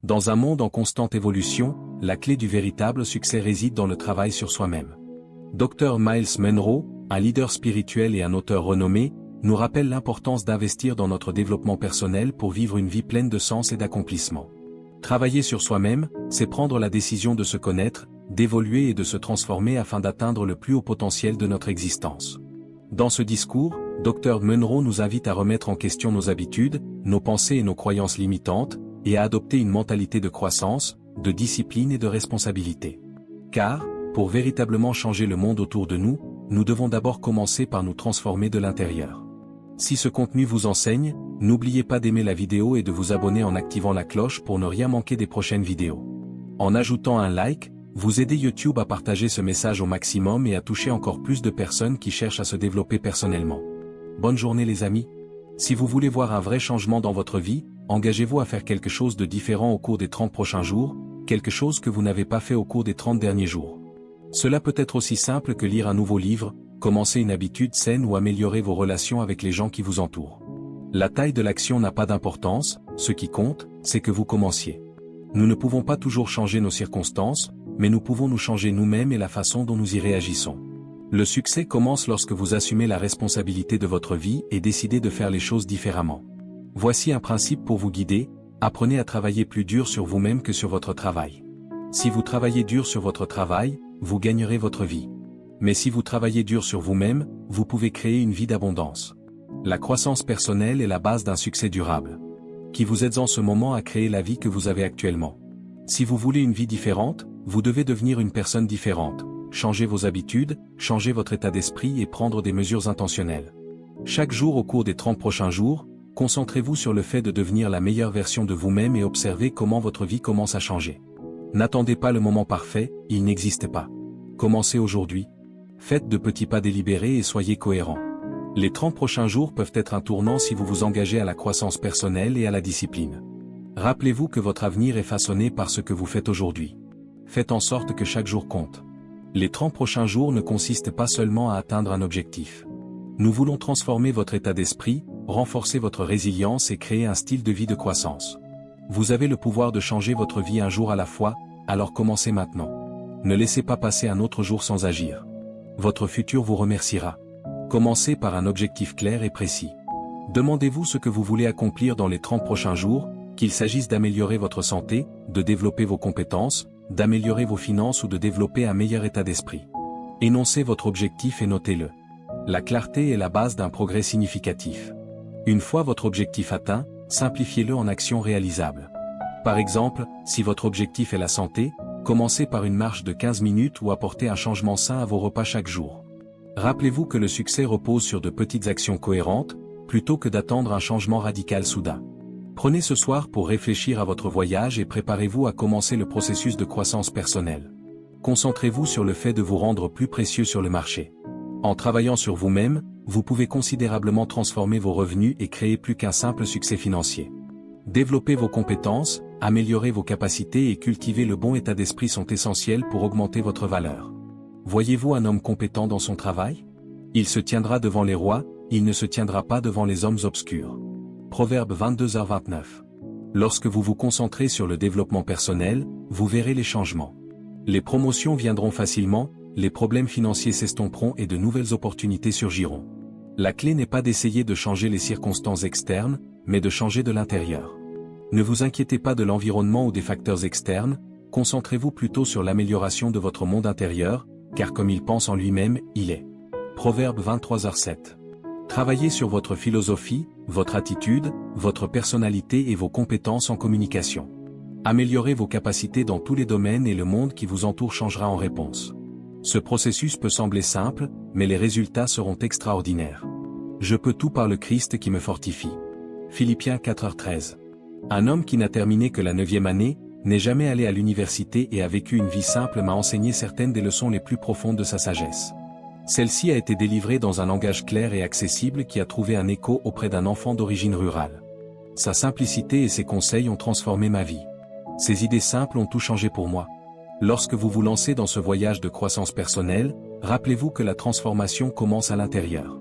Dans un monde en constante évolution, la clé du véritable succès réside dans le travail sur soi-même. Dr Myles Munroe, un leader spirituel et un auteur renommé, nous rappelle l'importance d'investir dans notre développement personnel pour vivre une vie pleine de sens et d'accomplissement. Travailler sur soi-même, c'est prendre la décision de se connaître, d'évoluer et de se transformer afin d'atteindre le plus haut potentiel de notre existence. Dans ce discours, Dr Munroe nous invite à remettre en question nos habitudes, nos pensées et nos croyances limitantes, et à adopter une mentalité de croissance, de discipline et de responsabilité. Car, pour véritablement changer le monde autour de nous, nous devons d'abord commencer par nous transformer de l'intérieur. Si ce contenu vous enseigne, n'oubliez pas d'aimer la vidéo et de vous abonner en activant la cloche pour ne rien manquer des prochaines vidéos. En ajoutant un like, vous aidez YouTube à partager ce message au maximum et à toucher encore plus de personnes qui cherchent à se développer personnellement. Bonne journée les amis. Si vous voulez voir un vrai changement dans votre vie, engagez-vous à faire quelque chose de différent au cours des 30 prochains jours, quelque chose que vous n'avez pas fait au cours des 30 derniers jours. Cela peut être aussi simple que lire un nouveau livre, commencer une habitude saine ou améliorer vos relations avec les gens qui vous entourent. La taille de l'action n'a pas d'importance, ce qui compte, c'est que vous commenciez. Nous ne pouvons pas toujours changer nos circonstances, mais nous pouvons nous changer nous-mêmes et la façon dont nous y réagissons. Le succès commence lorsque vous assumez la responsabilité de votre vie et décidez de faire les choses différemment. Voici un principe pour vous guider, apprenez à travailler plus dur sur vous-même que sur votre travail. Si vous travaillez dur sur votre travail, vous gagnerez votre vie. Mais si vous travaillez dur sur vous-même, vous pouvez créer une vie d'abondance. La croissance personnelle est la base d'un succès durable. Qui vous êtes en ce moment à créer la vie que vous avez actuellement. Si vous voulez une vie différente, vous devez devenir une personne différente. Changer vos habitudes, changer votre état d'esprit et prendre des mesures intentionnelles. Chaque jour au cours des 30 prochains jours, concentrez-vous sur le fait de devenir la meilleure version de vous-même et observez comment votre vie commence à changer. N'attendez pas le moment parfait, il n'existe pas. Commencez aujourd'hui. Faites de petits pas délibérés et soyez cohérents. Les 30 prochains jours peuvent être un tournant si vous vous engagez à la croissance personnelle et à la discipline. Rappelez-vous que votre avenir est façonné par ce que vous faites aujourd'hui. Faites en sorte que chaque jour compte. Les 30 prochains jours ne consistent pas seulement à atteindre un objectif. Nous voulons transformer votre état d'esprit, renforcer votre résilience et créer un style de vie de croissance. Vous avez le pouvoir de changer votre vie un jour à la fois, alors commencez maintenant. Ne laissez pas passer un autre jour sans agir. Votre futur vous remerciera. Commencez par un objectif clair et précis. Demandez-vous ce que vous voulez accomplir dans les 30 prochains jours, qu'il s'agisse d'améliorer votre santé, de développer vos compétences, d'améliorer vos finances ou de développer un meilleur état d'esprit. Énoncez votre objectif et notez-le. La clarté est la base d'un progrès significatif. Une fois votre objectif atteint, simplifiez-le en actions réalisables. Par exemple, si votre objectif est la santé, commencez par une marche de 15 minutes ou apportez un changement sain à vos repas chaque jour. Rappelez-vous que le succès repose sur de petites actions cohérentes, plutôt que d'attendre un changement radical soudain. Prenez ce soir pour réfléchir à votre voyage et préparez-vous à commencer le processus de croissance personnelle. Concentrez-vous sur le fait de vous rendre plus précieux sur le marché. En travaillant sur vous-même, vous pouvez considérablement transformer vos revenus et créer plus qu'un simple succès financier. Développer vos compétences, améliorer vos capacités et cultiver le bon état d'esprit sont essentiels pour augmenter votre valeur. Voyez-vous un homme compétent dans son travail? Il se tiendra devant les rois, il ne se tiendra pas devant les hommes obscurs. Proverbe 22h29. Lorsque vous vous concentrez sur le développement personnel, vous verrez les changements. Les promotions viendront facilement, les problèmes financiers s'estomperont et de nouvelles opportunités surgiront. La clé n'est pas d'essayer de changer les circonstances externes, mais de changer de l'intérieur. Ne vous inquiétez pas de l'environnement ou des facteurs externes, concentrez-vous plutôt sur l'amélioration de votre monde intérieur, car comme il pense en lui-même, il est. Proverbe 23h07. Travaillez sur votre philosophie, votre attitude, votre personnalité et vos compétences en communication. Améliorez vos capacités dans tous les domaines et le monde qui vous entoure changera en réponse. Ce processus peut sembler simple, mais les résultats seront extraordinaires. Je peux tout par le Christ qui me fortifie. Philippiens 4h13. Un homme qui n'a terminé que la 9e année, n'est jamais allé à l'université et a vécu une vie simple m'a enseigné certaines des leçons les plus profondes de sa sagesse. Celle-ci a été délivrée dans un langage clair et accessible qui a trouvé un écho auprès d'un enfant d'origine rurale. Sa simplicité et ses conseils ont transformé ma vie. Ses idées simples ont tout changé pour moi. Lorsque vous vous lancez dans ce voyage de croissance personnelle, rappelez-vous que la transformation commence à l'intérieur.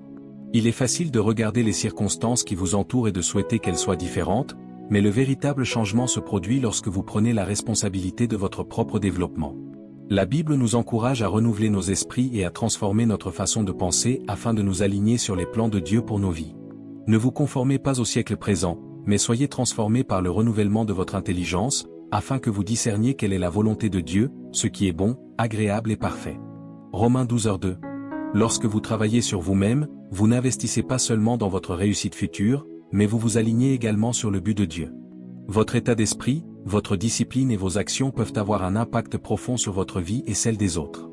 Il est facile de regarder les circonstances qui vous entourent et de souhaiter qu'elles soient différentes, Mais le véritable changement se produit lorsque vous prenez la responsabilité de votre propre développement. La Bible nous encourage à renouveler nos esprits et à transformer notre façon de penser afin de nous aligner sur les plans de Dieu pour nos vies. Ne vous conformez pas au siècle présent, mais soyez transformés par le renouvellement de votre intelligence, afin que vous discerniez quelle est la volonté de Dieu, ce qui est bon, agréable et parfait. Romains 12:2. Lorsque vous travaillez sur vous-même, vous n'investissez pas seulement dans votre réussite future, mais vous vous alignez également sur le but de Dieu. Votre état d'esprit, votre discipline et vos actions peuvent avoir un impact profond sur votre vie et celle des autres.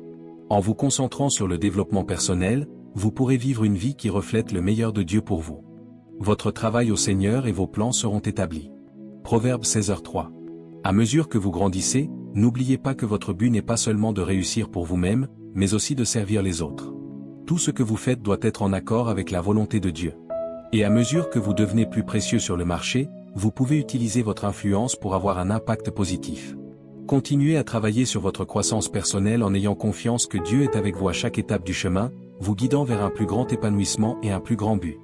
En vous concentrant sur le développement personnel, vous pourrez vivre une vie qui reflète le meilleur de Dieu pour vous. Votre travail au Seigneur et vos plans seront établis. Proverbe 16:3. À mesure que vous grandissez, n'oubliez pas que votre but n'est pas seulement de réussir pour vous-même, mais aussi de servir les autres. Tout ce que vous faites doit être en accord avec la volonté de Dieu. Et à mesure que vous devenez plus précieux sur le marché, vous pouvez utiliser votre influence pour avoir un impact positif. Continuez à travailler sur votre croissance personnelle en ayant confiance que Dieu est avec vous à chaque étape du chemin, vous guidant vers un plus grand épanouissement et un plus grand but.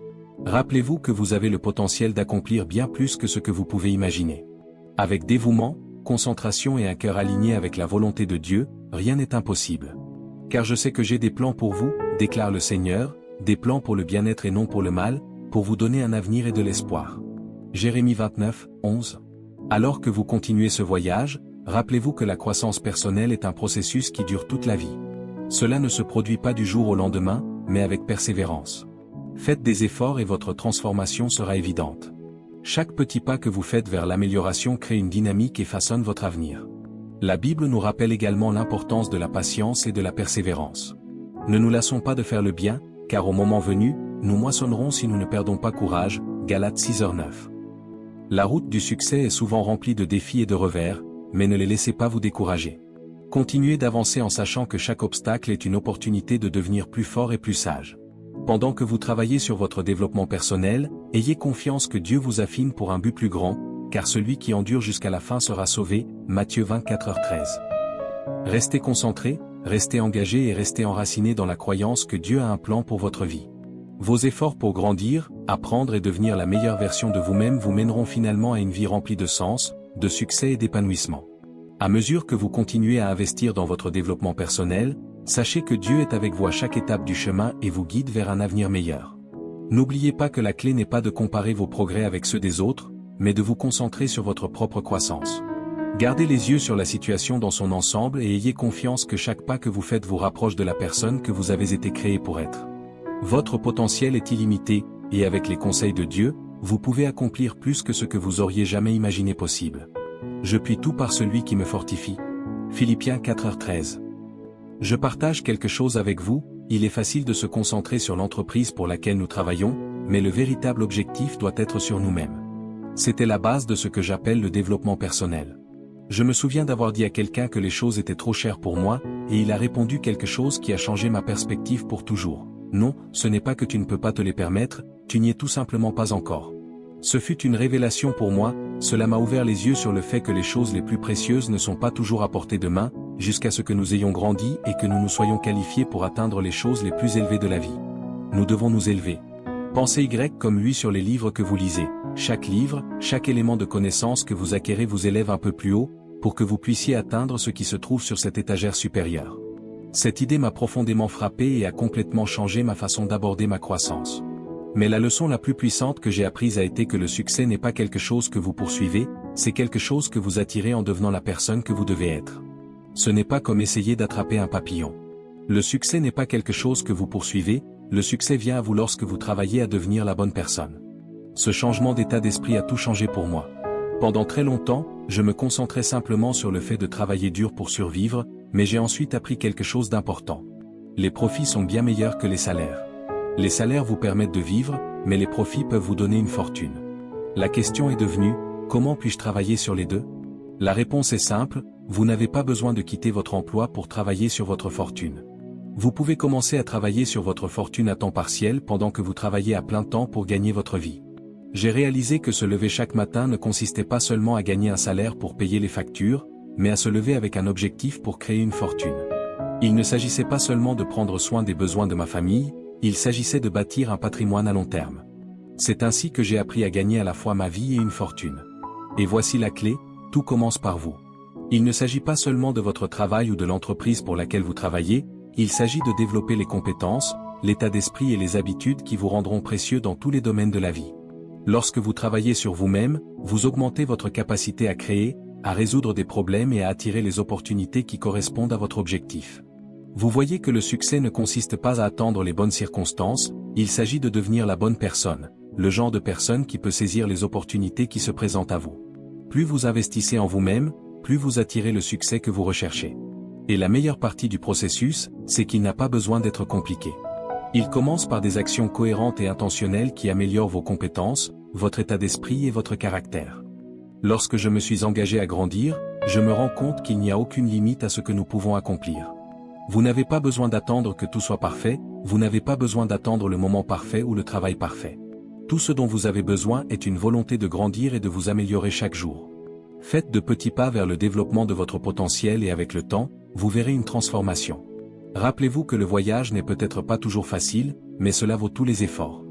Rappelez-vous que vous avez le potentiel d'accomplir bien plus que ce que vous pouvez imaginer. Avec dévouement, concentration et un cœur aligné avec la volonté de Dieu, rien n'est impossible. Car je sais que j'ai des plans pour vous, déclare le Seigneur, des plans pour le bien-être et non pour le mal, pour vous donner un avenir et de l'espoir. Jérémie 29:11. Alors que vous continuez ce voyage, rappelez-vous que la croissance personnelle est un processus qui dure toute la vie. Cela ne se produit pas du jour au lendemain, mais avec persévérance. Faites des efforts et votre transformation sera évidente. Chaque petit pas que vous faites vers l'amélioration crée une dynamique et façonne votre avenir. La Bible nous rappelle également l'importance de la patience et de la persévérance. Ne nous lassons pas de faire le bien, car au moment venu, nous moissonnerons si nous ne perdons pas courage. Galates 6:9. La route du succès est souvent remplie de défis et de revers, mais ne les laissez pas vous décourager. Continuez d'avancer en sachant que chaque obstacle est une opportunité de devenir plus fort et plus sage. Pendant que vous travaillez sur votre développement personnel, ayez confiance que Dieu vous affine pour un but plus grand, car celui qui endure jusqu'à la fin sera sauvé. Matthieu 24:13. Restez concentrés, restez engagés et restez enracinés dans la croyance que Dieu a un plan pour votre vie. Vos efforts pour grandir, apprendre et devenir la meilleure version de vous-même vous mèneront finalement à une vie remplie de sens, de succès et d'épanouissement. À mesure que vous continuez à investir dans votre développement personnel, sachez que Dieu est avec vous à chaque étape du chemin et vous guide vers un avenir meilleur. N'oubliez pas que la clé n'est pas de comparer vos progrès avec ceux des autres, mais de vous concentrer sur votre propre croissance. Gardez les yeux sur la situation dans son ensemble et ayez confiance que chaque pas que vous faites vous rapproche de la personne que vous avez été créé pour être. Votre potentiel est illimité, et avec les conseils de Dieu, vous pouvez accomplir plus que ce que vous auriez jamais imaginé possible. Je puis tout par celui qui me fortifie. Philippiens 4:13. Je partage quelque chose avec vous, il est facile de se concentrer sur l'entreprise pour laquelle nous travaillons, mais le véritable objectif doit être sur nous-mêmes. C'était la base de ce que j'appelle le développement personnel. Je me souviens d'avoir dit à quelqu'un que les choses étaient trop chères pour moi, et il a répondu quelque chose qui a changé ma perspective pour toujours. Non, ce n'est pas que tu ne peux pas te les permettre, tu n'y es tout simplement pas encore. Ce fut une révélation pour moi, cela m'a ouvert les yeux sur le fait que les choses les plus précieuses ne sont pas toujours à portée de main, jusqu'à ce que nous ayons grandi et que nous nous soyons qualifiés pour atteindre les choses les plus élevées de la vie. Nous devons nous élever. Pensez Y comme lui sur les livres que vous lisez. Chaque livre, chaque élément de connaissance que vous acquérez vous élève un peu plus haut, pour que vous puissiez atteindre ce qui se trouve sur cette étagère supérieure. Cette idée m'a profondément frappé et a complètement changé ma façon d'aborder ma croissance. Mais la leçon la plus puissante que j'ai apprise a été que le succès n'est pas quelque chose que vous poursuivez, c'est quelque chose que vous attirez en devenant la personne que vous devez être. Ce n'est pas comme essayer d'attraper un papillon. Le succès n'est pas quelque chose que vous poursuivez, le succès vient à vous lorsque vous travaillez à devenir la bonne personne. Ce changement d'état d'esprit a tout changé pour moi. Pendant très longtemps, je me concentrais simplement sur le fait de travailler dur pour survivre, mais j'ai ensuite appris quelque chose d'important. Les profits sont bien meilleurs que les salaires. Les salaires vous permettent de vivre, mais les profits peuvent vous donner une fortune. La question est devenue, comment puis-je travailler sur les deux? La réponse est simple, vous n'avez pas besoin de quitter votre emploi pour travailler sur votre fortune. Vous pouvez commencer à travailler sur votre fortune à temps partiel pendant que vous travaillez à plein temps pour gagner votre vie. J'ai réalisé que se lever chaque matin ne consistait pas seulement à gagner un salaire pour payer les factures, mais à se lever avec un objectif pour créer une fortune. Il ne s'agissait pas seulement de prendre soin des besoins de ma famille, il s'agissait de bâtir un patrimoine à long terme. C'est ainsi que j'ai appris à gagner à la fois ma vie et une fortune. Et voici la clé, tout commence par vous. Il ne s'agit pas seulement de votre travail ou de l'entreprise pour laquelle vous travaillez, il s'agit de développer les compétences, l'état d'esprit et les habitudes qui vous rendront précieux dans tous les domaines de la vie. Lorsque vous travaillez sur vous-même, vous augmentez votre capacité à créer, à résoudre des problèmes et à attirer les opportunités qui correspondent à votre objectif. Vous voyez que le succès ne consiste pas à attendre les bonnes circonstances, il s'agit de devenir la bonne personne, le genre de personne qui peut saisir les opportunités qui se présentent à vous. Plus vous investissez en vous-même, plus vous attirez le succès que vous recherchez. Et la meilleure partie du processus, c'est qu'il n'a pas besoin d'être compliqué. Il commence par des actions cohérentes et intentionnelles qui améliorent vos compétences, votre état d'esprit et votre caractère. Lorsque je me suis engagé à grandir, je me rends compte qu'il n'y a aucune limite à ce que nous pouvons accomplir. Vous n'avez pas besoin d'attendre que tout soit parfait, vous n'avez pas besoin d'attendre le moment parfait ou le travail parfait. Tout ce dont vous avez besoin est une volonté de grandir et de vous améliorer chaque jour. Faites de petits pas vers le développement de votre potentiel et avec le temps, vous verrez une transformation. Rappelez-vous que le voyage n'est peut-être pas toujours facile, mais cela vaut tous les efforts.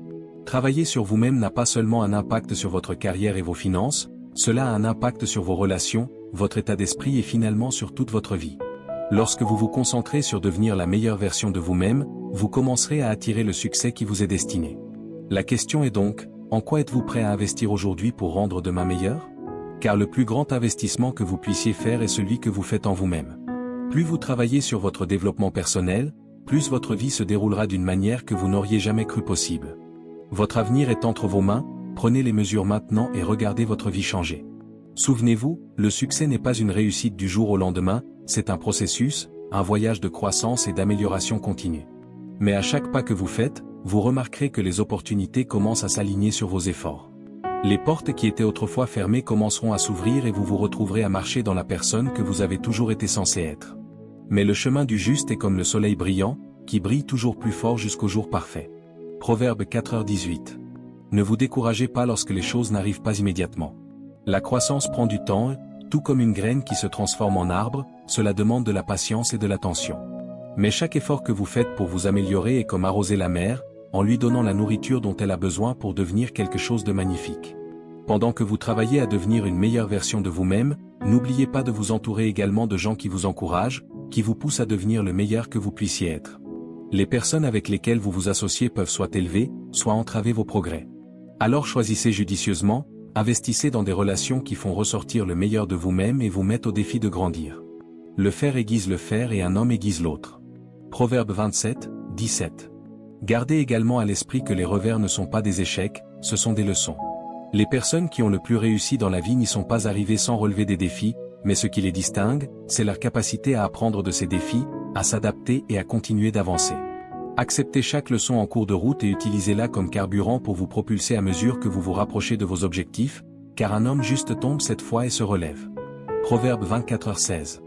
Travailler sur vous-même n'a pas seulement un impact sur votre carrière et vos finances, cela a un impact sur vos relations, votre état d'esprit et finalement sur toute votre vie. Lorsque vous vous concentrez sur devenir la meilleure version de vous-même, vous commencerez à attirer le succès qui vous est destiné. La question est donc, en quoi êtes-vous prêt à investir aujourd'hui pour rendre demain meilleur? Car le plus grand investissement que vous puissiez faire est celui que vous faites en vous-même. Plus vous travaillez sur votre développement personnel, plus votre vie se déroulera d'une manière que vous n'auriez jamais cru possible. Votre avenir est entre vos mains, prenez les mesures maintenant et regardez votre vie changer. Souvenez-vous, le succès n'est pas une réussite du jour au lendemain, c'est un processus, un voyage de croissance et d'amélioration continue. Mais à chaque pas que vous faites, vous remarquerez que les opportunités commencent à s'aligner sur vos efforts. Les portes qui étaient autrefois fermées commenceront à s'ouvrir et vous vous retrouverez à marcher dans la personne que vous avez toujours été censé être. Mais le chemin du juste est comme le soleil brillant, qui brille toujours plus fort jusqu'au jour parfait. Proverbe 4h18. Ne vous découragez pas lorsque les choses n'arrivent pas immédiatement. La croissance prend du temps, tout comme une graine qui se transforme en arbre, cela demande de la patience et de l'attention. Mais chaque effort que vous faites pour vous améliorer est comme arroser la mer, en lui donnant la nourriture dont elle a besoin pour devenir quelque chose de magnifique. Pendant que vous travaillez à devenir une meilleure version de vous-même, n'oubliez pas de vous entourer également de gens qui vous encouragent, qui vous poussent à devenir le meilleur que vous puissiez être. Les personnes avec lesquelles vous vous associez peuvent soit élever, soit entraver vos progrès. Alors choisissez judicieusement, investissez dans des relations qui font ressortir le meilleur de vous-même et vous mettent au défi de grandir. Le fer aiguise le fer et un homme aiguise l'autre. Proverbe 27, 17. Gardez également à l'esprit que les revers ne sont pas des échecs, ce sont des leçons. Les personnes qui ont le plus réussi dans la vie n'y sont pas arrivées sans relever des défis, mais ce qui les distingue, c'est leur capacité à apprendre de ces défis, à s'adapter et à continuer d'avancer. Acceptez chaque leçon en cours de route et utilisez-la comme carburant pour vous propulser à mesure que vous vous rapprochez de vos objectifs, car un homme juste tombe cette fois et se relève. Proverbe 24h16.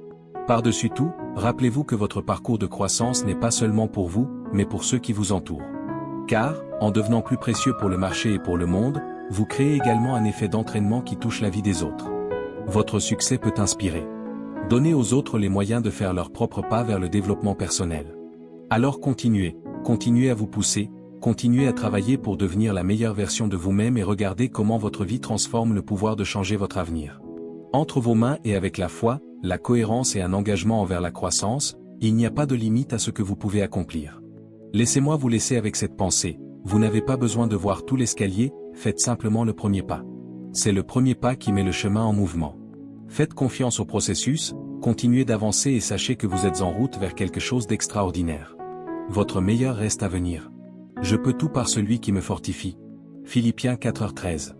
Par-dessus tout, rappelez-vous que votre parcours de croissance n'est pas seulement pour vous, mais pour ceux qui vous entourent. Car, en devenant plus précieux pour le marché et pour le monde, vous créez également un effet d'entraînement qui touche la vie des autres. Votre succès peut inspirer. Donnez aux autres les moyens de faire leur propre pas vers le développement personnel. Alors continuez à vous pousser, continuez à travailler pour devenir la meilleure version de vous-même et regardez comment votre vie transforme le pouvoir de changer votre avenir. Entre vos mains et avec la foi, la cohérence et un engagement envers la croissance, il n'y a pas de limite à ce que vous pouvez accomplir. Laissez-moi vous laisser avec cette pensée, vous n'avez pas besoin de voir tout l'escalier, faites simplement le premier pas. C'est le premier pas qui met le chemin en mouvement. Faites confiance au processus, continuez d'avancer et sachez que vous êtes en route vers quelque chose d'extraordinaire. Votre meilleur reste à venir. Je peux tout par celui qui me fortifie. Philippiens 4h13.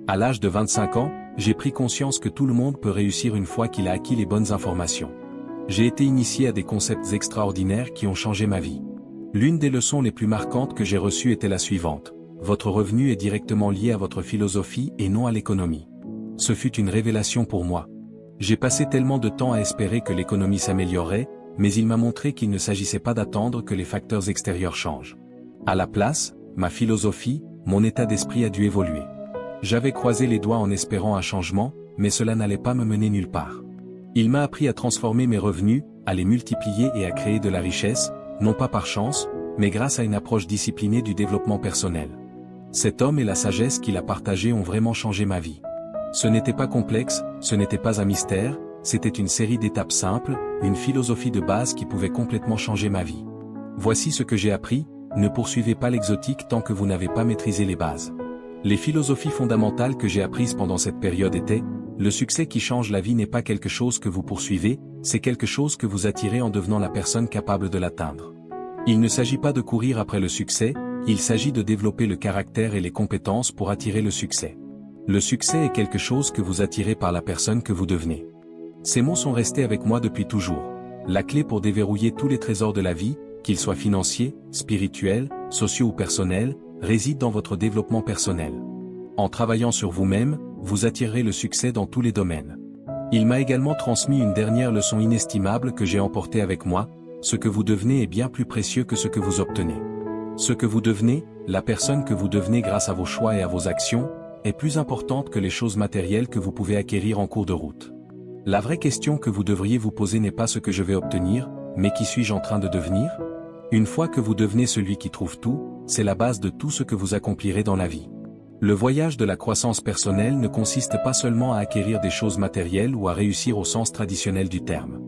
À l'âge de 25 ans, j'ai pris conscience que tout le monde peut réussir une fois qu'il a acquis les bonnes informations. J'ai été initié à des concepts extraordinaires qui ont changé ma vie. L'une des leçons les plus marquantes que j'ai reçues était la suivante. Votre revenu est directement lié à votre philosophie et non à l'économie. Ce fut une révélation pour moi. J'ai passé tellement de temps à espérer que l'économie s'améliorerait, mais il m'a montré qu'il ne s'agissait pas d'attendre que les facteurs extérieurs changent. À la place, ma philosophie, mon état d'esprit a dû évoluer. J'avais croisé les doigts en espérant un changement, mais cela n'allait pas me mener nulle part. Il m'a appris à transformer mes revenus, à les multiplier et à créer de la richesse, non pas par chance, mais grâce à une approche disciplinée du développement personnel. Cet homme et la sagesse qu'il a partagée ont vraiment changé ma vie. Ce n'était pas complexe, ce n'était pas un mystère, c'était une série d'étapes simples, une philosophie de base qui pouvait complètement changer ma vie. Voici ce que j'ai appris, ne poursuivez pas l'exotique tant que vous n'avez pas maîtrisé les bases. Les philosophies fondamentales que j'ai apprises pendant cette période étaient, le succès qui change la vie n'est pas quelque chose que vous poursuivez, c'est quelque chose que vous attirez en devenant la personne capable de l'atteindre. Il ne s'agit pas de courir après le succès, il s'agit de développer le caractère et les compétences pour attirer le succès. Le succès est quelque chose que vous attirez par la personne que vous devenez. Ces mots sont restés avec moi depuis toujours. La clé pour déverrouiller tous les trésors de la vie, qu'ils soient financiers, spirituels, sociaux ou personnels, réside dans votre développement personnel. En travaillant sur vous-même, vous attirerez le succès dans tous les domaines. Il m'a également transmis une dernière leçon inestimable que j'ai emportée avec moi, ce que vous devenez est bien plus précieux que ce que vous obtenez. Ce que vous devenez, la personne que vous devenez grâce à vos choix et à vos actions, est plus importante que les choses matérielles que vous pouvez acquérir en cours de route. La vraie question que vous devriez vous poser n'est pas ce que je vais obtenir, mais qui suis-je en train de devenir? Une fois que vous devenez celui qui trouve tout, c'est la base de tout ce que vous accomplirez dans la vie. Le voyage de la croissance personnelle ne consiste pas seulement à acquérir des choses matérielles ou à réussir au sens traditionnel du terme.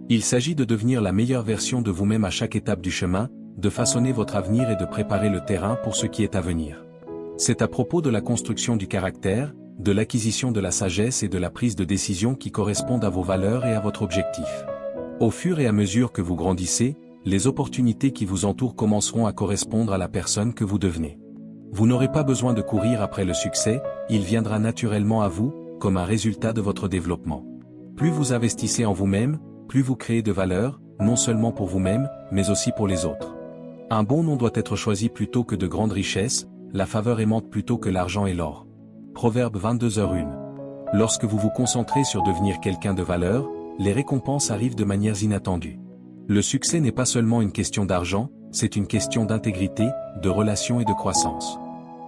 Il s'agit de devenir la meilleure version de vous-même à chaque étape du chemin, de façonner votre avenir et de préparer le terrain pour ce qui est à venir. C'est à propos de la construction du caractère, de l'acquisition de la sagesse et de la prise de décision qui correspondent à vos valeurs et à votre objectif. Au fur et à mesure que vous grandissez, les opportunités qui vous entourent commenceront à correspondre à la personne que vous devenez. Vous n'aurez pas besoin de courir après le succès, il viendra naturellement à vous, comme un résultat de votre développement. Plus vous investissez en vous-même, plus vous créez de valeur, non seulement pour vous-même, mais aussi pour les autres. Un bon nom doit être choisi plutôt que de grandes richesses, la faveur aimante plutôt que l'argent et l'or. Proverbe 22h1. Lorsque vous vous concentrez sur devenir quelqu'un de valeur, les récompenses arrivent de manières inattendues. Le succès n'est pas seulement une question d'argent, c'est une question d'intégrité, de relations et de croissance.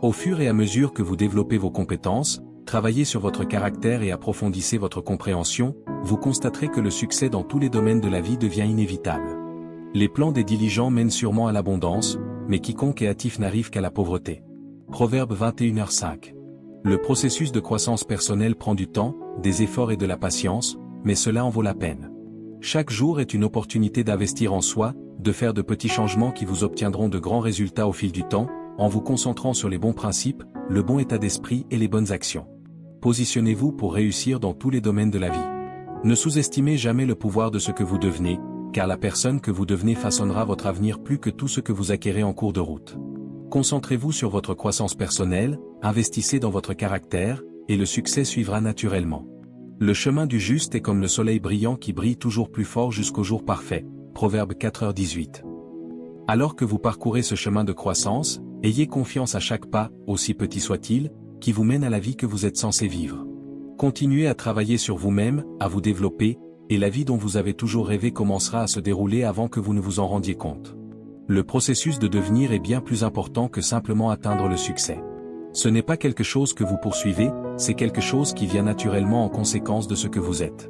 Au fur et à mesure que vous développez vos compétences, travaillez sur votre caractère et approfondissez votre compréhension, vous constaterez que le succès dans tous les domaines de la vie devient inévitable. Les plans des diligents mènent sûrement à l'abondance, mais quiconque est hâtif n'arrive qu'à la pauvreté. Proverbe 21h5. Le processus de croissance personnelle prend du temps, des efforts et de la patience, mais cela en vaut la peine. Chaque jour est une opportunité d'investir en soi, de faire de petits changements qui vous obtiendront de grands résultats au fil du temps, en vous concentrant sur les bons principes, le bon état d'esprit et les bonnes actions. Positionnez-vous pour réussir dans tous les domaines de la vie. Ne sous-estimez jamais le pouvoir de ce que vous devenez, car la personne que vous devenez façonnera votre avenir plus que tout ce que vous acquérez en cours de route. Concentrez-vous sur votre croissance personnelle, investissez dans votre caractère, et le succès suivra naturellement. Le chemin du juste est comme le soleil brillant qui brille toujours plus fort jusqu'au jour parfait. Proverbe 4h18. Alors que vous parcourez ce chemin de croissance, ayez confiance à chaque pas, aussi petit soit-il, qui vous mène à la vie que vous êtes censé vivre. Continuez à travailler sur vous-même, à vous développer, et la vie dont vous avez toujours rêvé commencera à se dérouler avant que vous ne vous en rendiez compte. Le processus de devenir est bien plus important que simplement atteindre le succès. Ce n'est pas quelque chose que vous poursuivez, c'est quelque chose qui vient naturellement en conséquence de ce que vous êtes.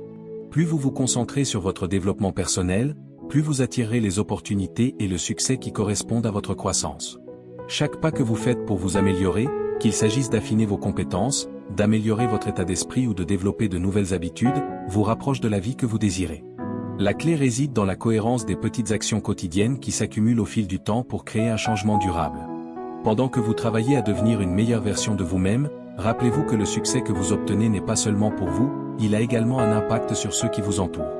Plus vous vous concentrez sur votre développement personnel, plus vous attirerez les opportunités et le succès qui correspondent à votre croissance. Chaque pas que vous faites pour vous améliorer, qu'il s'agisse d'affiner vos compétences, d'améliorer votre état d'esprit ou de développer de nouvelles habitudes, vous rapproche de la vie que vous désirez. La clé réside dans la cohérence des petites actions quotidiennes qui s'accumulent au fil du temps pour créer un changement durable. Pendant que vous travaillez à devenir une meilleure version de vous-même, rappelez-vous que le succès que vous obtenez n'est pas seulement pour vous, il a également un impact sur ceux qui vous entourent.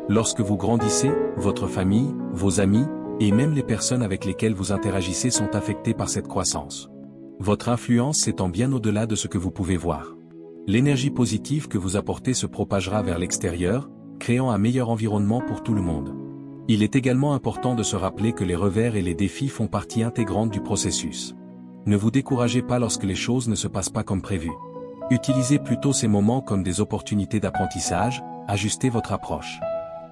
Lorsque vous grandissez, votre famille, vos amis, et même les personnes avec lesquelles vous interagissez sont affectés par cette croissance. Votre influence s'étend bien au-delà de ce que vous pouvez voir. L'énergie positive que vous apportez se propagera vers l'extérieur, créant un meilleur environnement pour tout le monde. Il est également important de se rappeler que les revers et les défis font partie intégrante du processus. Ne vous découragez pas lorsque les choses ne se passent pas comme prévu. Utilisez plutôt ces moments comme des opportunités d'apprentissage, ajustez votre approche.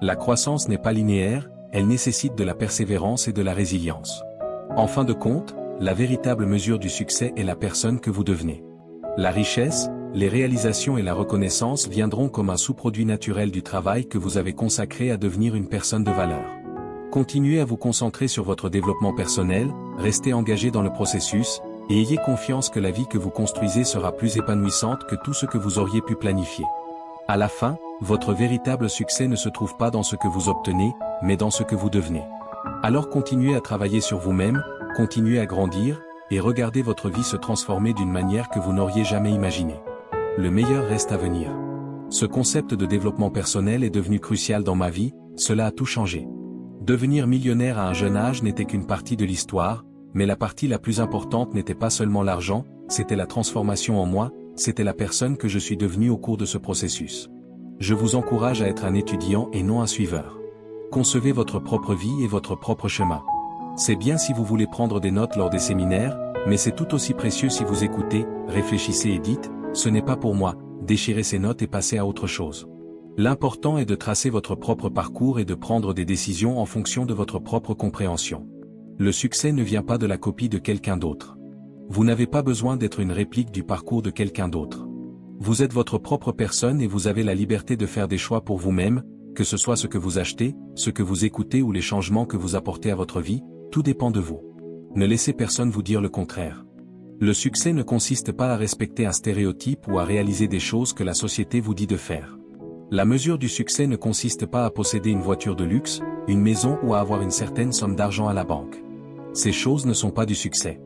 La croissance n'est pas linéaire, elle nécessite de la persévérance et de la résilience. En fin de compte, la véritable mesure du succès est la personne que vous devenez. La richesse, les réalisations et la reconnaissance viendront comme un sous-produit naturel du travail que vous avez consacré à devenir une personne de valeur. Continuez à vous concentrer sur votre développement personnel, restez engagé dans le processus, et ayez confiance que la vie que vous construisez sera plus épanouissante que tout ce que vous auriez pu planifier. À la fin, votre véritable succès ne se trouve pas dans ce que vous obtenez, mais dans ce que vous devenez. Alors continuez à travailler sur vous-même, continuez à grandir, et regardez votre vie se transformer d'une manière que vous n'auriez jamais imaginée. Le meilleur reste à venir. Ce concept de développement personnel est devenu crucial dans ma vie, cela a tout changé. Devenir millionnaire à un jeune âge n'était qu'une partie de l'histoire, mais la partie la plus importante n'était pas seulement l'argent, c'était la transformation en moi, c'était la personne que je suis devenu au cours de ce processus. Je vous encourage à être un étudiant et non un suiveur. Concevez votre propre vie et votre propre chemin. C'est bien si vous voulez prendre des notes lors des séminaires, mais c'est tout aussi précieux si vous écoutez, réfléchissez et dites, ce n'est pas pour moi, déchirez ces notes et passez à autre chose. L'important est de tracer votre propre parcours et de prendre des décisions en fonction de votre propre compréhension. Le succès ne vient pas de la copie de quelqu'un d'autre. Vous n'avez pas besoin d'être une réplique du parcours de quelqu'un d'autre. Vous êtes votre propre personne et vous avez la liberté de faire des choix pour vous-même, que ce soit ce que vous achetez, ce que vous écoutez ou les changements que vous apportez à votre vie, tout dépend de vous. Ne laissez personne vous dire le contraire. Le succès ne consiste pas à respecter un stéréotype ou à réaliser des choses que la société vous dit de faire. La mesure du succès ne consiste pas à posséder une voiture de luxe, une maison ou à avoir une certaine somme d'argent à la banque. Ces choses ne sont pas du succès.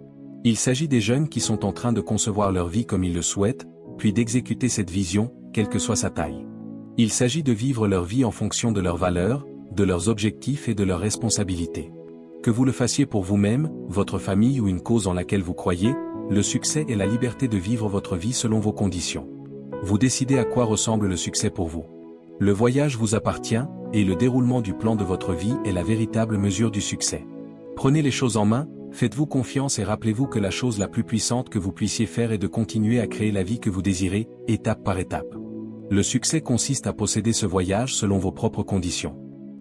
Il s'agit des jeunes qui sont en train de concevoir leur vie comme ils le souhaitent, puis d'exécuter cette vision, quelle que soit sa taille. Il s'agit de vivre leur vie en fonction de leurs valeurs, de leurs objectifs et de leurs responsabilités. Que vous le fassiez pour vous-même, votre famille ou une cause en laquelle vous croyez, le succès est la liberté de vivre votre vie selon vos conditions. Vous décidez à quoi ressemble le succès pour vous. Le voyage vous appartient, et le déroulement du plan de votre vie est la véritable mesure du succès. Prenez les choses en main, faites-vous confiance et rappelez-vous que la chose la plus puissante que vous puissiez faire est de continuer à créer la vie que vous désirez, étape par étape. Le succès consiste à posséder ce voyage selon vos propres conditions.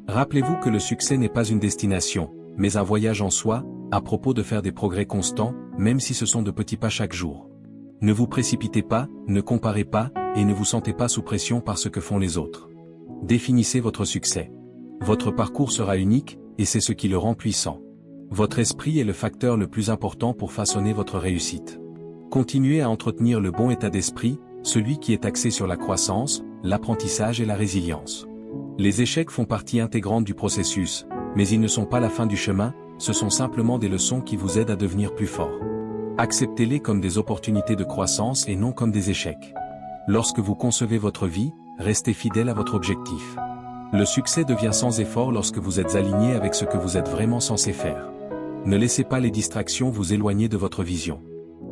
Rappelez-vous que le succès n'est pas une destination, mais un voyage en soi, à propos de faire des progrès constants, même si ce sont de petits pas chaque jour. Ne vous précipitez pas, ne comparez pas, et ne vous sentez pas sous pression par ce que font les autres. Définissez votre succès. Votre parcours sera unique, et c'est ce qui le rend puissant. Votre esprit est le facteur le plus important pour façonner votre réussite. Continuez à entretenir le bon état d'esprit, celui qui est axé sur la croissance, l'apprentissage et la résilience. Les échecs font partie intégrante du processus, mais ils ne sont pas la fin du chemin, ce sont simplement des leçons qui vous aident à devenir plus fort. Acceptez-les comme des opportunités de croissance et non comme des échecs. Lorsque vous concevez votre vie, restez fidèle à votre objectif. Le succès devient sans effort lorsque vous êtes aligné avec ce que vous êtes vraiment censé faire. Ne laissez pas les distractions vous éloigner de votre vision.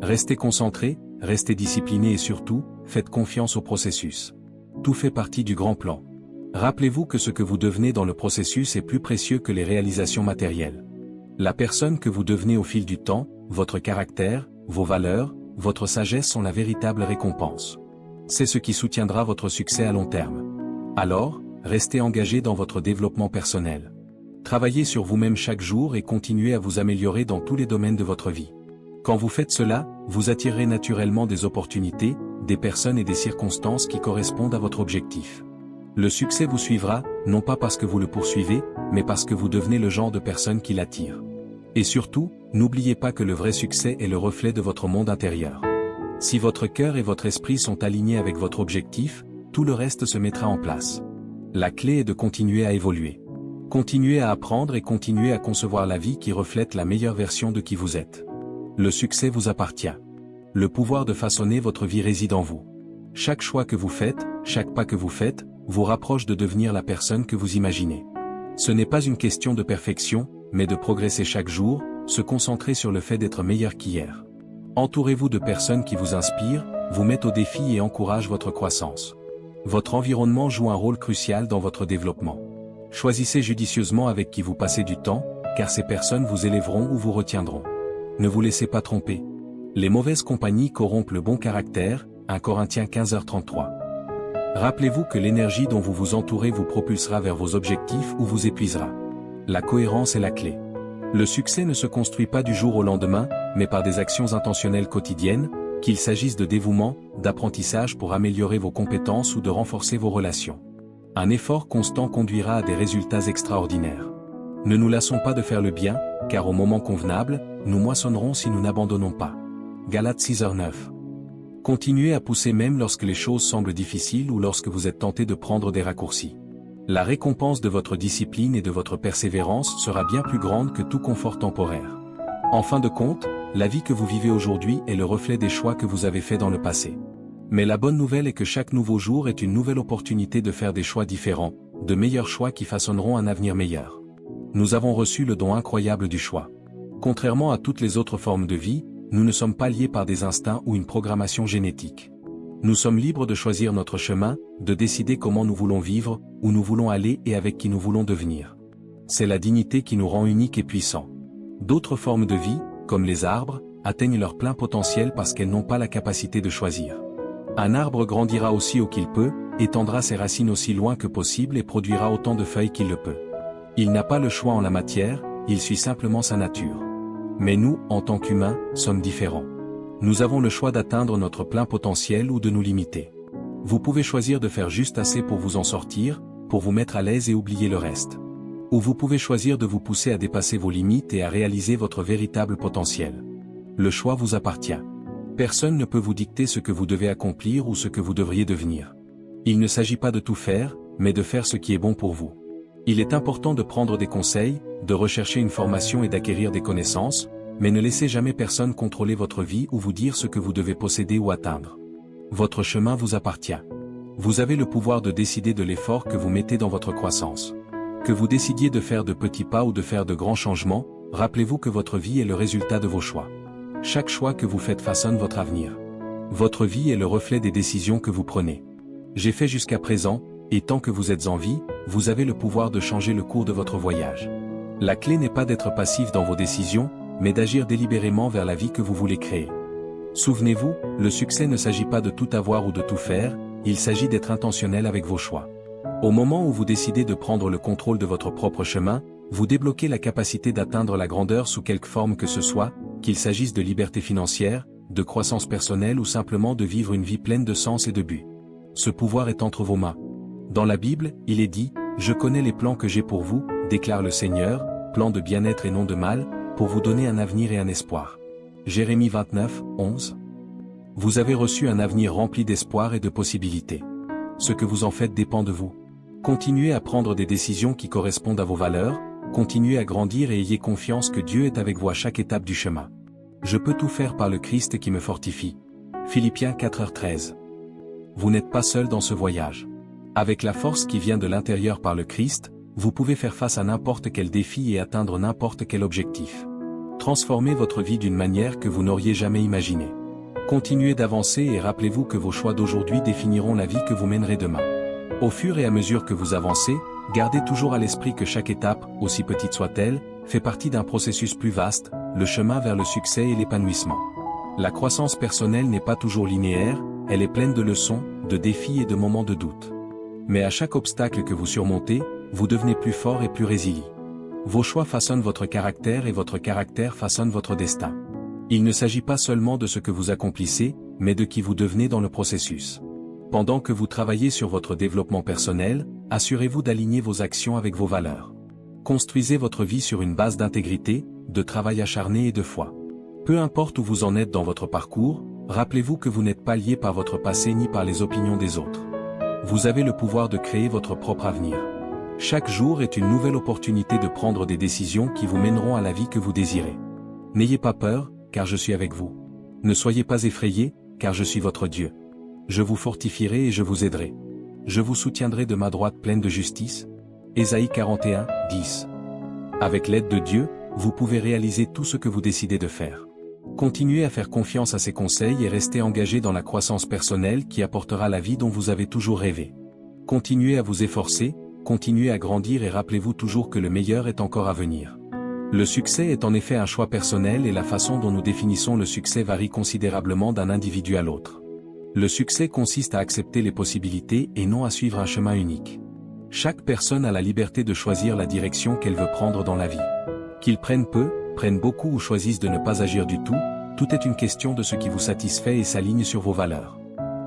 Restez concentré, restez discipliné et surtout, faites confiance au processus. Tout fait partie du grand plan. Rappelez-vous que ce que vous devenez dans le processus est plus précieux que les réalisations matérielles. La personne que vous devenez au fil du temps, votre caractère, vos valeurs, votre sagesse sont la véritable récompense. C'est ce qui soutiendra votre succès à long terme. Alors, restez engagé dans votre développement personnel. Travaillez sur vous-même chaque jour et continuez à vous améliorer dans tous les domaines de votre vie. Quand vous faites cela, vous attirerez naturellement des opportunités, des personnes et des circonstances qui correspondent à votre objectif. Le succès vous suivra, non pas parce que vous le poursuivez, mais parce que vous devenez le genre de personne qui l'attire. Et surtout, n'oubliez pas que le vrai succès est le reflet de votre monde intérieur. Si votre cœur et votre esprit sont alignés avec votre objectif, tout le reste se mettra en place. La clé est de continuer à évoluer. Continuez à apprendre et continuez à concevoir la vie qui reflète la meilleure version de qui vous êtes. Le succès vous appartient. Le pouvoir de façonner votre vie réside en vous. Chaque choix que vous faites, chaque pas que vous faites, vous rapproche de devenir la personne que vous imaginez. Ce n'est pas une question de perfection, mais de progresser chaque jour, se concentrer sur le fait d'être meilleur qu'hier. Entourez-vous de personnes qui vous inspirent, vous mettent au défi et encouragent votre croissance. Votre environnement joue un rôle crucial dans votre développement. Choisissez judicieusement avec qui vous passez du temps, car ces personnes vous élèveront ou vous retiendront. Ne vous laissez pas tromper. Les mauvaises compagnies corrompent le bon caractère, 1 Corinthiens 15h33. Rappelez-vous que l'énergie dont vous vous entourez vous propulsera vers vos objectifs ou vous épuisera. La cohérence est la clé. Le succès ne se construit pas du jour au lendemain, mais par des actions intentionnelles quotidiennes, qu'il s'agisse de dévouement, d'apprentissage pour améliorer vos compétences ou de renforcer vos relations. Un effort constant conduira à des résultats extraordinaires. Ne nous lassons pas de faire le bien, car au moment convenable, nous moissonnerons si nous n'abandonnons pas. Galates 6h9. Continuez à pousser même lorsque les choses semblent difficiles ou lorsque vous êtes tenté de prendre des raccourcis. La récompense de votre discipline et de votre persévérance sera bien plus grande que tout confort temporaire. En fin de compte, la vie que vous vivez aujourd'hui est le reflet des choix que vous avez faits dans le passé. Mais la bonne nouvelle est que chaque nouveau jour est une nouvelle opportunité de faire des choix différents, de meilleurs choix qui façonneront un avenir meilleur. Nous avons reçu le don incroyable du choix. Contrairement à toutes les autres formes de vie, nous ne sommes pas liés par des instincts ou une programmation génétique. Nous sommes libres de choisir notre chemin, de décider comment nous voulons vivre, où nous voulons aller et avec qui nous voulons devenir. C'est la dignité qui nous rend uniques et puissants. D'autres formes de vie, comme les arbres, atteignent leur plein potentiel parce qu'elles n'ont pas la capacité de choisir. Un arbre grandira aussi haut qu'il peut, étendra ses racines aussi loin que possible et produira autant de feuilles qu'il le peut. Il n'a pas le choix en la matière, il suit simplement sa nature. Mais nous, en tant qu'humains, sommes différents. Nous avons le choix d'atteindre notre plein potentiel ou de nous limiter. Vous pouvez choisir de faire juste assez pour vous en sortir, pour vous mettre à l'aise et oublier le reste. Ou vous pouvez choisir de vous pousser à dépasser vos limites et à réaliser votre véritable potentiel. Le choix vous appartient. Personne ne peut vous dicter ce que vous devez accomplir ou ce que vous devriez devenir. Il ne s'agit pas de tout faire, mais de faire ce qui est bon pour vous. Il est important de prendre des conseils, de rechercher une formation et d'acquérir des connaissances, mais ne laissez jamais personne contrôler votre vie ou vous dire ce que vous devez posséder ou atteindre. Votre chemin vous appartient. Vous avez le pouvoir de décider de l'effort que vous mettez dans votre croissance. Que vous décidiez de faire de petits pas ou de faire de grands changements, rappelez-vous que votre vie est le résultat de vos choix. Chaque choix que vous faites façonne votre avenir. Votre vie est le reflet des décisions que vous prenez. J'ai fait jusqu'à présent, et tant que vous êtes en vie, vous avez le pouvoir de changer le cours de votre voyage. La clé n'est pas d'être passif dans vos décisions, mais d'agir délibérément vers la vie que vous voulez créer. Souvenez-vous, le succès ne s'agit pas de tout avoir ou de tout faire, il s'agit d'être intentionnel avec vos choix. Au moment où vous décidez de prendre le contrôle de votre propre chemin, vous débloquez la capacité d'atteindre la grandeur sous quelque forme que ce soit, qu'il s'agisse de liberté financière, de croissance personnelle ou simplement de vivre une vie pleine de sens et de but. Ce pouvoir est entre vos mains. Dans la Bible, il est dit « Je connais les plans que j'ai pour vous, déclare le Seigneur, plans de bien-être et non de mal, pour vous donner un avenir et un espoir. » Jérémie 29, 11. Vous avez reçu un avenir rempli d'espoir et de possibilités. Ce que vous en faites dépend de vous. Continuez à prendre des décisions qui correspondent à vos valeurs, continuez à grandir et ayez confiance que Dieu est avec vous à chaque étape du chemin. Je peux tout faire par le Christ qui me fortifie. Philippiens 4h13. Vous n'êtes pas seul dans ce voyage. Avec la force qui vient de l'intérieur par le Christ, vous pouvez faire face à n'importe quel défi et atteindre n'importe quel objectif. Transformez votre vie d'une manière que vous n'auriez jamais imaginée. Continuez d'avancer et rappelez-vous que vos choix d'aujourd'hui définiront la vie que vous mènerez demain. Au fur et à mesure que vous avancez, gardez toujours à l'esprit que chaque étape, aussi petite soit-elle, fait partie d'un processus plus vaste, le chemin vers le succès et l'épanouissement. La croissance personnelle n'est pas toujours linéaire, elle est pleine de leçons, de défis et de moments de doute. Mais à chaque obstacle que vous surmontez, vous devenez plus fort et plus résilient. Vos choix façonnent votre caractère et votre caractère façonne votre destin. Il ne s'agit pas seulement de ce que vous accomplissez, mais de qui vous devenez dans le processus. Pendant que vous travaillez sur votre développement personnel, assurez-vous d'aligner vos actions avec vos valeurs. Construisez votre vie sur une base d'intégrité, de travail acharné et de foi. Peu importe où vous en êtes dans votre parcours, rappelez-vous que vous n'êtes pas lié par votre passé ni par les opinions des autres. Vous avez le pouvoir de créer votre propre avenir. Chaque jour est une nouvelle opportunité de prendre des décisions qui vous mèneront à la vie que vous désirez. N'ayez pas peur, car je suis avec vous. Ne soyez pas effrayés, car je suis votre Dieu. Je vous fortifierai et je vous aiderai. Je vous soutiendrai de ma droite pleine de justice. Ésaïe 41, 10. Avec l'aide de Dieu, vous pouvez réaliser tout ce que vous décidez de faire. Continuez à faire confiance à ses conseils et restez engagé dans la croissance personnelle qui apportera la vie dont vous avez toujours rêvé. Continuez à vous efforcer, continuez à grandir et rappelez-vous toujours que le meilleur est encore à venir. Le succès est en effet un choix personnel et la façon dont nous définissons le succès varie considérablement d'un individu à l'autre. Le succès consiste à accepter les possibilités et non à suivre un chemin unique. Chaque personne a la liberté de choisir la direction qu'elle veut prendre dans la vie. Qu'ils prennent peu, prennent beaucoup ou choisissent de ne pas agir du tout, tout est une question de ce qui vous satisfait et s'aligne sur vos valeurs.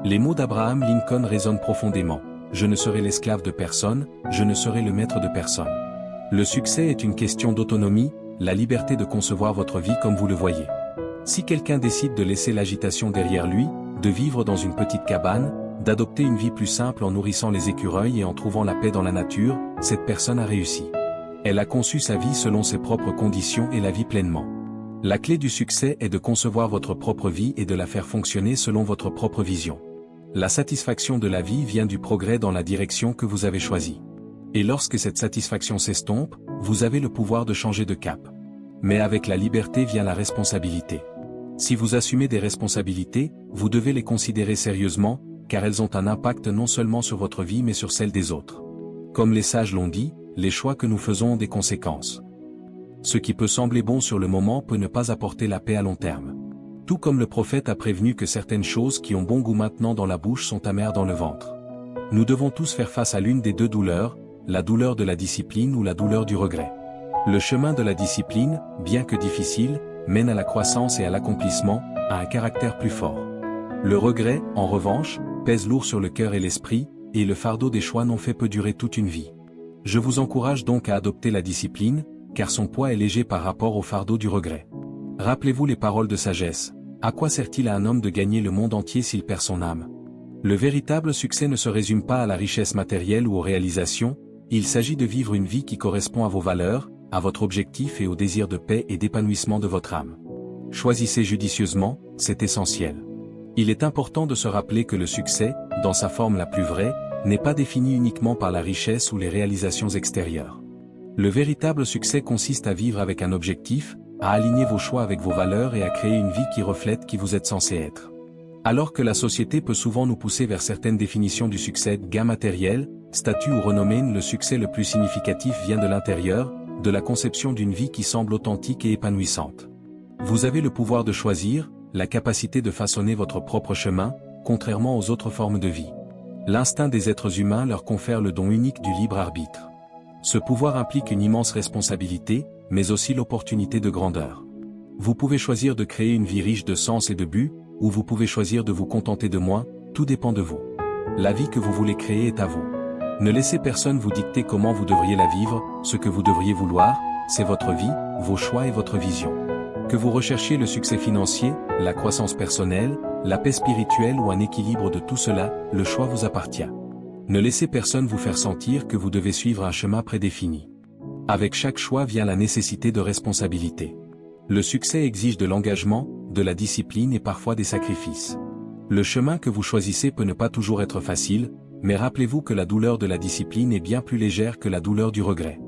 Les mots d'Abraham Lincoln résonnent profondément. Je ne serai l'esclave de personne, je ne serai le maître de personne. Le succès est une question d'autonomie, la liberté de concevoir votre vie comme vous le voyez. Si quelqu'un décide de laisser l'agitation derrière lui, de vivre dans une petite cabane, d'adopter une vie plus simple en nourrissant les écureuils et en trouvant la paix dans la nature, cette personne a réussi. Elle a conçu sa vie selon ses propres conditions et la vit pleinement. La clé du succès est de concevoir votre propre vie et de la faire fonctionner selon votre propre vision. La satisfaction de la vie vient du progrès dans la direction que vous avez choisie. Et lorsque cette satisfaction s'estompe, vous avez le pouvoir de changer de cap. Mais avec la liberté vient la responsabilité. Si vous assumez des responsabilités, vous devez les considérer sérieusement, car elles ont un impact non seulement sur votre vie mais sur celle des autres. Comme les sages l'ont dit, les choix que nous faisons ont des conséquences. Ce qui peut sembler bon sur le moment peut ne pas apporter la paix à long terme. Tout comme le prophète a prévenu que certaines choses qui ont bon goût maintenant dans la bouche sont amères dans le ventre. Nous devons tous faire face à l'une des deux douleurs, la douleur de la discipline ou la douleur du regret. Le chemin de la discipline, bien que difficile, mène à la croissance et à l'accomplissement, à un caractère plus fort. Le regret, en revanche, pèse lourd sur le cœur et l'esprit, et le fardeau des choix non fait peut durer toute une vie. Je vous encourage donc à adopter la discipline, car son poids est léger par rapport au fardeau du regret. Rappelez-vous les paroles de sagesse. À quoi sert-il à un homme de gagner le monde entier s'il perd son âme? Le véritable succès ne se résume pas à la richesse matérielle ou aux réalisations, il s'agit de vivre une vie qui correspond à vos valeurs, à votre objectif et au désir de paix et d'épanouissement de votre âme. Choisissez judicieusement, c'est essentiel. Il est important de se rappeler que le succès, dans sa forme la plus vraie, n'est pas défini uniquement par la richesse ou les réalisations extérieures. Le véritable succès consiste à vivre avec un objectif, à aligner vos choix avec vos valeurs et à créer une vie qui reflète qui vous êtes censé être. Alors que la société peut souvent nous pousser vers certaines définitions du succès, gain matériel, statut ou renommée, le succès le plus significatif vient de l'intérieur, de la conception d'une vie qui semble authentique et épanouissante. Vous avez le pouvoir de choisir, la capacité de façonner votre propre chemin, contrairement aux autres formes de vie. L'instinct des êtres humains leur confère le don unique du libre arbitre. Ce pouvoir implique une immense responsabilité, mais aussi l'opportunité de grandeur. Vous pouvez choisir de créer une vie riche de sens et de buts, ou vous pouvez choisir de vous contenter de moins, tout dépend de vous. La vie que vous voulez créer est à vous. Ne laissez personne vous dicter comment vous devriez la vivre, ce que vous devriez vouloir, c'est votre vie, vos choix et votre vision. Que vous recherchiez le succès financier, la croissance personnelle, la paix spirituelle ou un équilibre de tout cela, le choix vous appartient. Ne laissez personne vous faire sentir que vous devez suivre un chemin prédéfini. Avec chaque choix vient la nécessité de responsabilité. Le succès exige de l'engagement, de la discipline et parfois des sacrifices. Le chemin que vous choisissez peut ne pas toujours être facile, mais rappelez-vous que la douleur de la discipline est bien plus légère que la douleur du regret.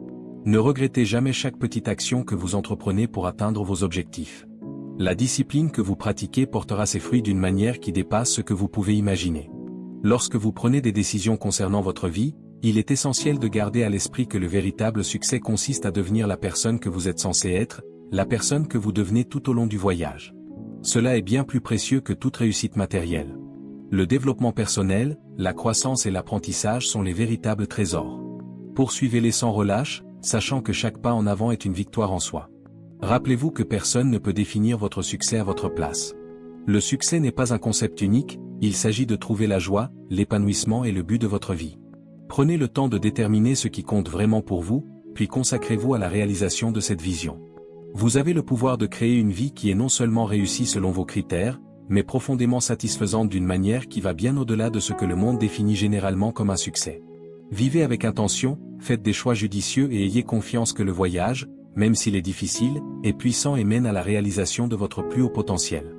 Ne regrettez jamais chaque petite action que vous entreprenez pour atteindre vos objectifs. La discipline que vous pratiquez portera ses fruits d'une manière qui dépasse ce que vous pouvez imaginer. Lorsque vous prenez des décisions concernant votre vie, il est essentiel de garder à l'esprit que le véritable succès consiste à devenir la personne que vous êtes censé être, la personne que vous devenez tout au long du voyage. Cela est bien plus précieux que toute réussite matérielle. Le développement personnel, la croissance et l'apprentissage sont les véritables trésors. Poursuivez-les sans relâche, sachant que chaque pas en avant est une victoire en soi. Rappelez-vous que personne ne peut définir votre succès à votre place. Le succès n'est pas un concept unique, il s'agit de trouver la joie, l'épanouissement et le but de votre vie. Prenez le temps de déterminer ce qui compte vraiment pour vous, puis consacrez-vous à la réalisation de cette vision. Vous avez le pouvoir de créer une vie qui est non seulement réussie selon vos critères, mais profondément satisfaisante d'une manière qui va bien au-delà de ce que le monde définit généralement comme un succès. Vivez avec intention, faites des choix judicieux et ayez confiance que le voyage, même s'il est difficile, est puissant et mène à la réalisation de votre plus haut potentiel.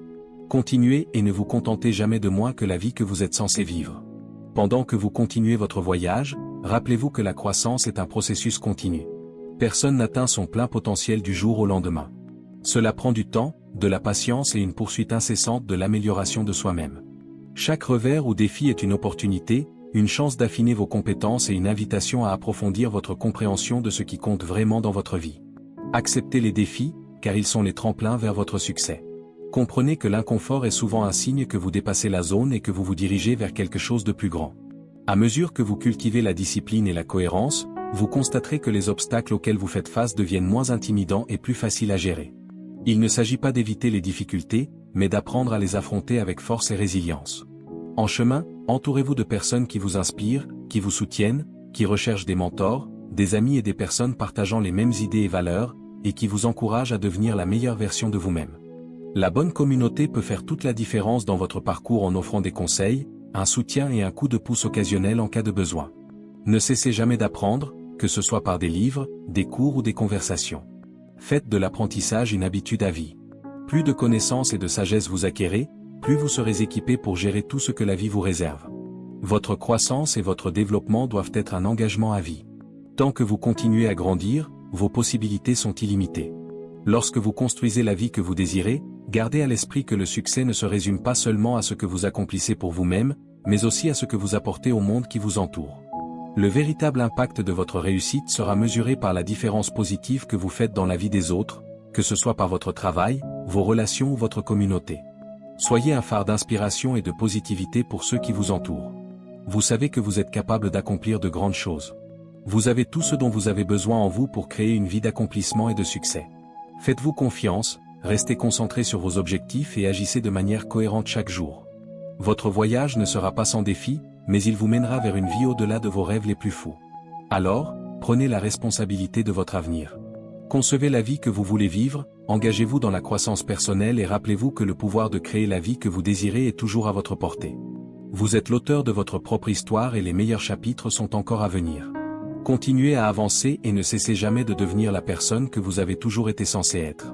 Continuez et ne vous contentez jamais de moins que la vie que vous êtes censé vivre. Pendant que vous continuez votre voyage, rappelez-vous que la croissance est un processus continu. Personne n'atteint son plein potentiel du jour au lendemain. Cela prend du temps, de la patience et une poursuite incessante de l'amélioration de soi-même. Chaque revers ou défi est une opportunité, une chance d'affiner vos compétences et une invitation à approfondir votre compréhension de ce qui compte vraiment dans votre vie. Acceptez les défis, car ils sont les tremplins vers votre succès. Comprenez que l'inconfort est souvent un signe que vous dépassez la zone et que vous vous dirigez vers quelque chose de plus grand. À mesure que vous cultivez la discipline et la cohérence, vous constaterez que les obstacles auxquels vous faites face deviennent moins intimidants et plus faciles à gérer. Il ne s'agit pas d'éviter les difficultés, mais d'apprendre à les affronter avec force et résilience. En chemin, entourez-vous de personnes qui vous inspirent, qui vous soutiennent, qui recherchent des mentors, des amis et des personnes partageant les mêmes idées et valeurs, et qui vous encouragent à devenir la meilleure version de vous-même. La bonne communauté peut faire toute la différence dans votre parcours en offrant des conseils, un soutien et un coup de pouce occasionnel en cas de besoin. Ne cessez jamais d'apprendre, que ce soit par des livres, des cours ou des conversations. Faites de l'apprentissage une habitude à vie. Plus de connaissances et de sagesse vous acquérez, plus vous serez équipé pour gérer tout ce que la vie vous réserve. Votre croissance et votre développement doivent être un engagement à vie. Tant que vous continuez à grandir, vos possibilités sont illimitées. Lorsque vous construisez la vie que vous désirez, gardez à l'esprit que le succès ne se résume pas seulement à ce que vous accomplissez pour vous-même, mais aussi à ce que vous apportez au monde qui vous entoure. Le véritable impact de votre réussite sera mesuré par la différence positive que vous faites dans la vie des autres, que ce soit par votre travail, vos relations ou votre communauté. Soyez un phare d'inspiration et de positivité pour ceux qui vous entourent. Vous savez que vous êtes capable d'accomplir de grandes choses. Vous avez tout ce dont vous avez besoin en vous pour créer une vie d'accomplissement et de succès. Faites-vous confiance, restez concentré sur vos objectifs et agissez de manière cohérente chaque jour. Votre voyage ne sera pas sans défi, mais il vous mènera vers une vie au-delà de vos rêves les plus fous. Alors, prenez la responsabilité de votre avenir. Concevez la vie que vous voulez vivre, engagez-vous dans la croissance personnelle et rappelez-vous que le pouvoir de créer la vie que vous désirez est toujours à votre portée. Vous êtes l'auteur de votre propre histoire et les meilleurs chapitres sont encore à venir. Continuez à avancer et ne cessez jamais de devenir la personne que vous avez toujours été censé être.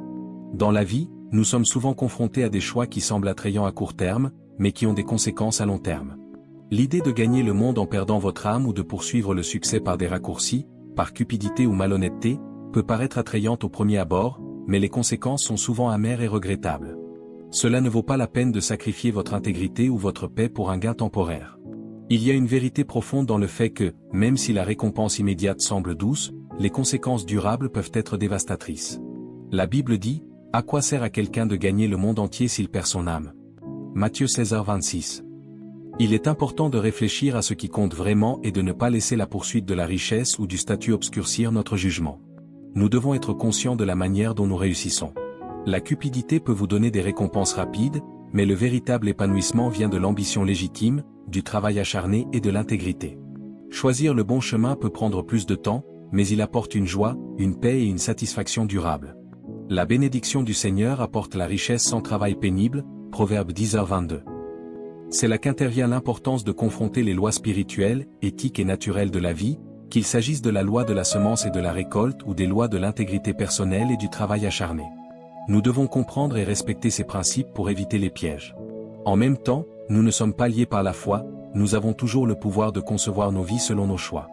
Dans la vie, nous sommes souvent confrontés à des choix qui semblent attrayants à court terme, mais qui ont des conséquences à long terme. L'idée de gagner le monde en perdant votre âme ou de poursuivre le succès par des raccourcis, par cupidité ou malhonnêteté, peut paraître attrayante au premier abord, mais les conséquences sont souvent amères et regrettables. Cela ne vaut pas la peine de sacrifier votre intégrité ou votre paix pour un gain temporaire. Il y a une vérité profonde dans le fait que, même si la récompense immédiate semble douce, les conséquences durables peuvent être dévastatrices. La Bible dit, « À quoi sert à quelqu'un de gagner le monde entier s'il perd son âme » Matthieu 16h26. Il est important de réfléchir à ce qui compte vraiment et de ne pas laisser la poursuite de la richesse ou du statut obscurcir notre jugement. Nous devons être conscients de la manière dont nous réussissons. La cupidité peut vous donner des récompenses rapides, mais le véritable épanouissement vient de l'ambition légitime, du travail acharné et de l'intégrité. Choisir le bon chemin peut prendre plus de temps, mais il apporte une joie, une paix et une satisfaction durable. La bénédiction du Seigneur apporte la richesse sans travail pénible, Proverbe 10h22. C'est là qu'intervient l'importance de confronter les lois spirituelles, éthiques et naturelles de la vie, qu'il s'agisse de la loi de la semence et de la récolte ou des lois de l'intégrité personnelle et du travail acharné. Nous devons comprendre et respecter ces principes pour éviter les pièges. En même temps, nous ne sommes pas liés par la foi, nous avons toujours le pouvoir de concevoir nos vies selon nos choix.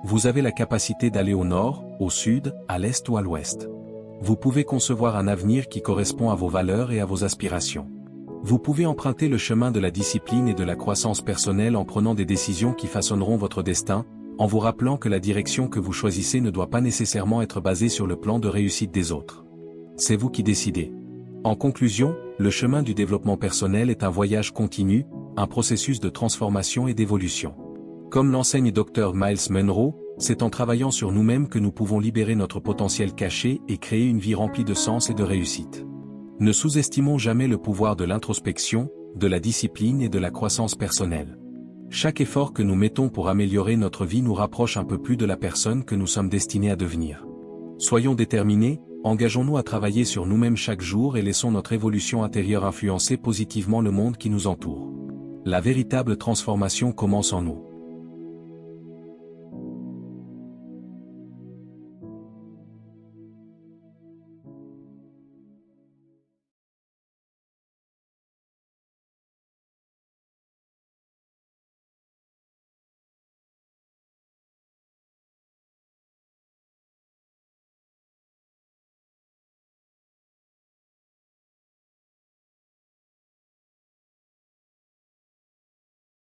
Vous avez la capacité d'aller au nord, au sud, à l'est ou à l'ouest. Vous pouvez concevoir un avenir qui correspond à vos valeurs et à vos aspirations. Vous pouvez emprunter le chemin de la discipline et de la croissance personnelle en prenant des décisions qui façonneront votre destin, en vous rappelant que la direction que vous choisissez ne doit pas nécessairement être basée sur le plan de réussite des autres. C'est vous qui décidez. En conclusion, le chemin du développement personnel est un voyage continu, un processus de transformation et d'évolution. Comme l'enseigne Dr Myles Munroe, c'est en travaillant sur nous-mêmes que nous pouvons libérer notre potentiel caché et créer une vie remplie de sens et de réussite. Ne sous-estimons jamais le pouvoir de l'introspection, de la discipline et de la croissance personnelle. Chaque effort que nous mettons pour améliorer notre vie nous rapproche un peu plus de la personne que nous sommes destinés à devenir. Soyons déterminés, engageons-nous à travailler sur nous-mêmes chaque jour et laissons notre évolution intérieure influencer positivement le monde qui nous entoure. La véritable transformation commence en nous.